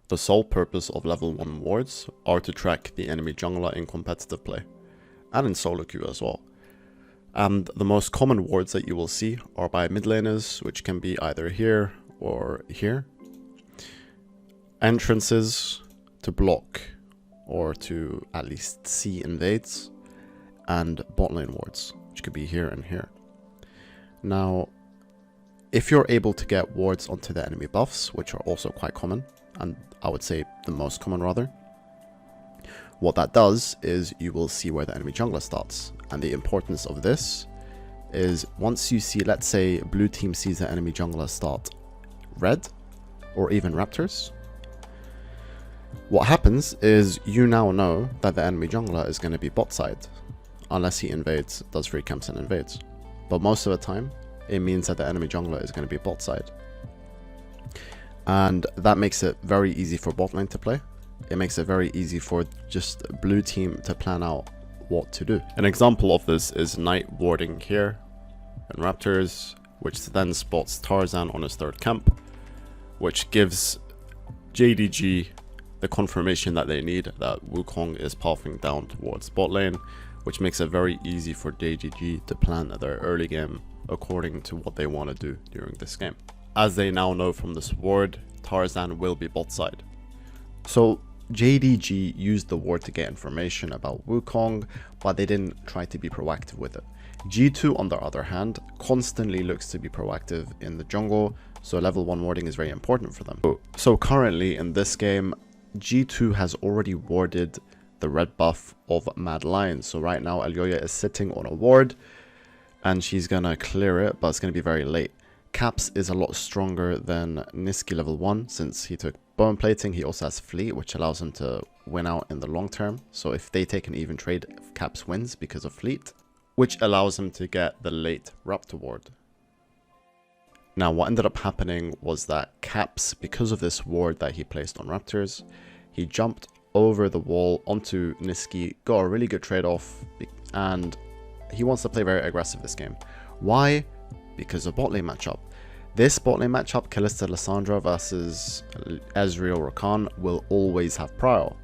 The sole purpose of level 1 wards are to track the enemy jungler in competitive play, and in solo queue as well. And the most common wards that you will see are by mid laners, which can be either here or here. Entrances to block or to at least see invades, and bot lane wards, which could be here and here. Now, if you're able to get wards onto the enemy buffs, which are also quite common, and I would say the most common rather, what that does is you will see where the enemy jungler starts. And the importance of this is once you see, let's say blue team sees the enemy jungler start red or even raptors, what happens is you now know that the enemy jungler is going to be bot side, unless he invades, does free camps and invades. But most of the time, it means that the enemy jungler is going to be bot side. And that makes it very easy for bot lane to play. It makes it very easy for just blue team to plan out what to do. An example of this is Knight warding here and Raptors, which then spots Tarzan on his third camp, which gives JDG the confirmation that they need that Wukong is pathing down towards bot lane, which makes it very easy for JDG to plan their early game according to what they want to do during this game. As they now know from this ward, Tarzan will be bot side. So JDG used the ward to get information about Wukong, but they didn't try to be proactive with it. G2 on the other hand constantly looks to be proactive in the jungle, so level 1 warding is very important for them. So currently in this game, G2 has already warded the red buff of Mad Lions. So right now Elyoya is sitting on a ward and she's gonna clear it, but it's gonna be very late. Caps is a lot stronger than Niski level 1 since he took bone plating. He also has fleet, which allows him to win out in the long term. So if they take an even trade, Caps wins because of fleet, which allows him to get the late Raptor ward. Now what ended up happening was that Caps, because of this ward that he placed on Raptors, he jumped over the wall onto Niski, got a really good trade-off, and he wants to play very aggressive this game. Why? Because of bot lane matchup. This bot lane matchup, Kalista Lissandra versus Ezreal Rakan, will always have Prowl.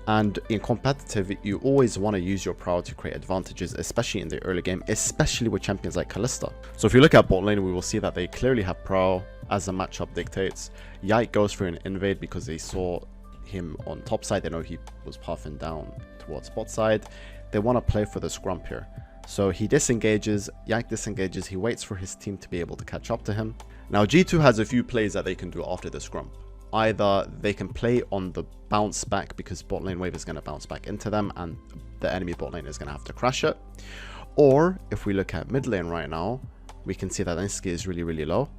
And in competitive, you always want to use your Prowl to create advantages, especially in the early game, especially with champions like Kalista. So if you look at bot lane, we will see that they clearly have Prowl as the matchup dictates. Yike goes for an invade because they saw him on top side. They know he was pathing down towards bot side. They want to play for the scrump here. So he disengages, Yike disengages, he waits for his team to be able to catch up to him. Now G2 has a few plays that they can do after the scrump. Either they can play on the bounce back because bot lane wave is going to bounce back into them and the enemy bot lane is going to have to crash it. Or if we look at mid lane right now, we can see that Niski is really low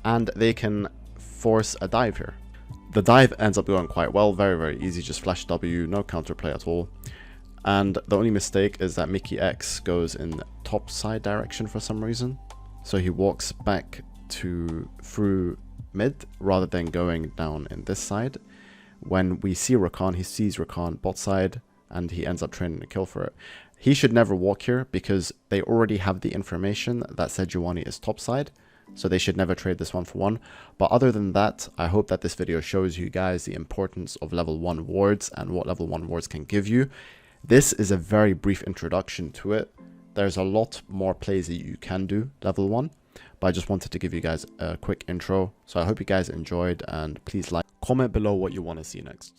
and they can force a dive here. The dive ends up going quite well, very easy, just flash W, no counterplay at all. And the only mistake is that Mickey X goes in top side direction for some reason. So he walks back through mid rather than going down in this side. When we see Rakan, he sees Rakan bot side and he ends up training a kill for it. He should never walk here because they already have the information that Sejuani is top side. So they should never trade this 1-for-1. But other than that, I hope that this video shows you guys the importance of level 1 wards and what level 1 wards can give you. This is a very brief introduction to it. There's a lot more plays that you can do level 1, but I just wanted to give you guys a quick intro. So I hope you guys enjoyed, and please like, comment below what you want to see next.